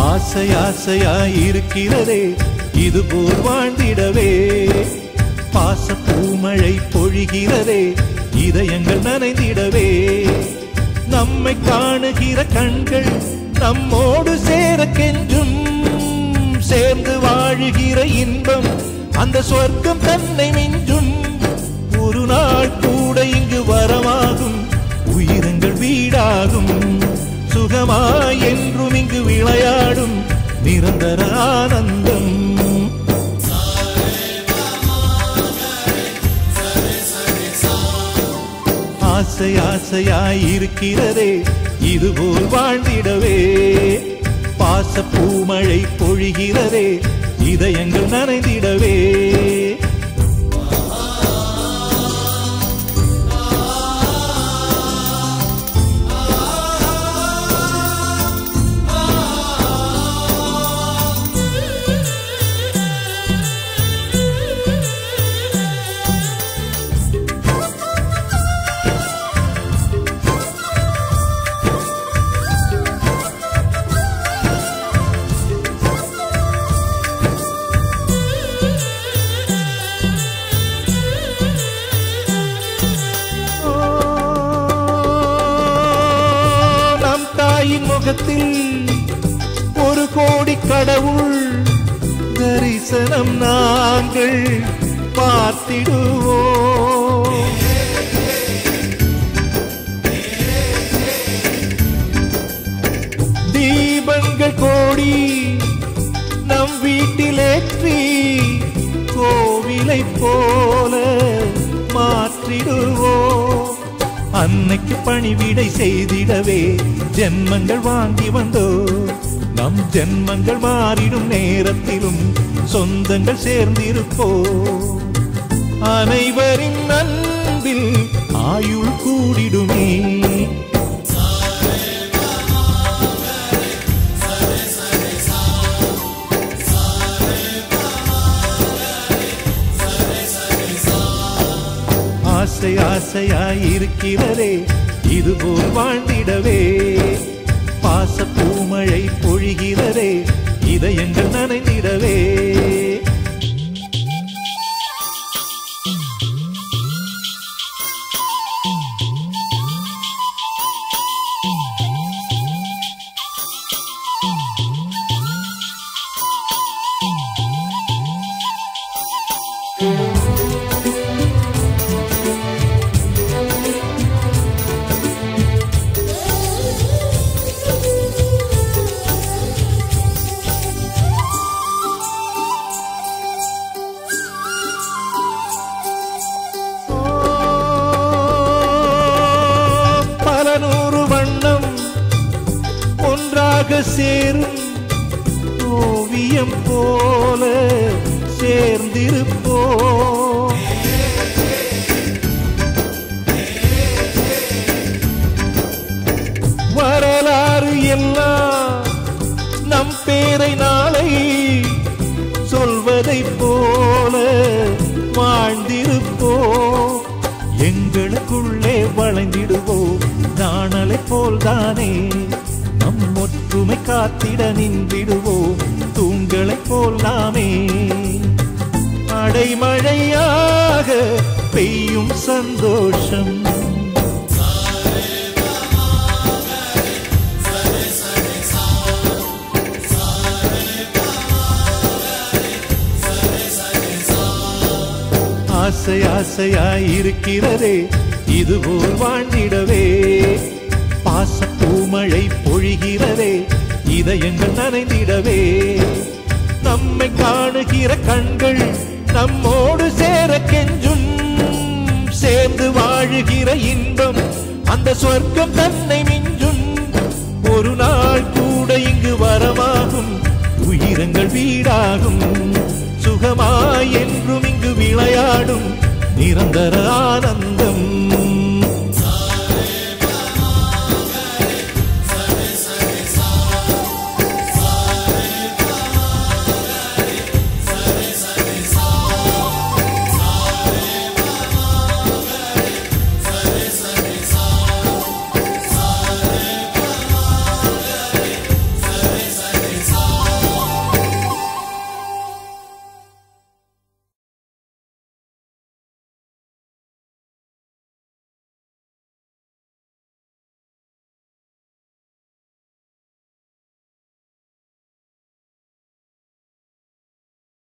ஆசை ஆசையாயிருக்கிறதே இதுபோல் வாழ்ந்திடவே பாச பூமழை பொழிகிறதே இதயங்கள் நனைந்திடவே நம்மை காணுகிற கண்கள் நம்மோடு சேர கெஞ்சும் சேர்ந்து வாழுகிற இன்பம் அந்த சொர்க்கம் தன்னை மிஞ்சும் ஒரு நாள் கூட இங்கு வரமாகும் உயிரங்கள் வீடாகும் சுகமாய் என்றும் இங்கு விளையாடும் நிரந்தர ஆனந்தம் ஆசை ஆசையாயிருக்கிறதே இதுபோல் வாழ்ந்திடவே பாச பூமழை பொழிகிறதே இதயங்கள் நனைந்திடவே ஒரு கோடி கடவுள் தரிசனம் நாங்கள் பார்த்திடுவோம் தீபங்கள் கோடி நம் வீட்டிலேற்றி கோவிலை போல மாற்றிடுவோம் அன்னைக்கு பணிவிடை செய்திடவே ஜென்மங்கள் வாங்கி வந்தோ நம் ஜென்மங்கள் மாறிடும் நேரத்திலும் சொந்தங்கள் சேர்ந்திருப்போ அனைவரின் அன்பில் ஆயுள் கூடிடுமே ஆசை ஆசையாயிருக்கிறதே இதுபோல் வாழ்ந்திடவே பாச பூமழை பொழிகிறதே இதயங்கள் நனைந்திடவே சேரும் ஓவியம் போல சேர்ந்திருப்போ வரலாறு எல்லாம் நம் பேரை நாளை சொல்வதை போல வாழ்ந்திருப்போ எங்களுக்குள்ளே வளைந்திடுவோம் நாணலை போல்தானே ஒற்றுமை காத்திட நின்றிடுவோம் தூண்களை போல் நாமே அடைமழையாக பெய்யும் சந்தோஷம் ஆசை ஆசையாயிருக்கிறதே இதுபோல் வாழ்ந்திடவே பாச பூமழை பொழிகிறதே இதயங்கள் நனைந்திடவே நம்மை காணுகிற கண்கள் நம்மோடு சேர கெஞ்சும் சேர்ந்து வாழுகிற இன்பம் அந்த சொர்க்கம் தன்னை மிஞ்சும் ஒரு நாள் கூட இங்கு வரமாகும் உயிரங்கள் வீடாகும் சுகமாய் என்றும் இங்கு விளையாடும் நிரந்தர ஆனந்தம்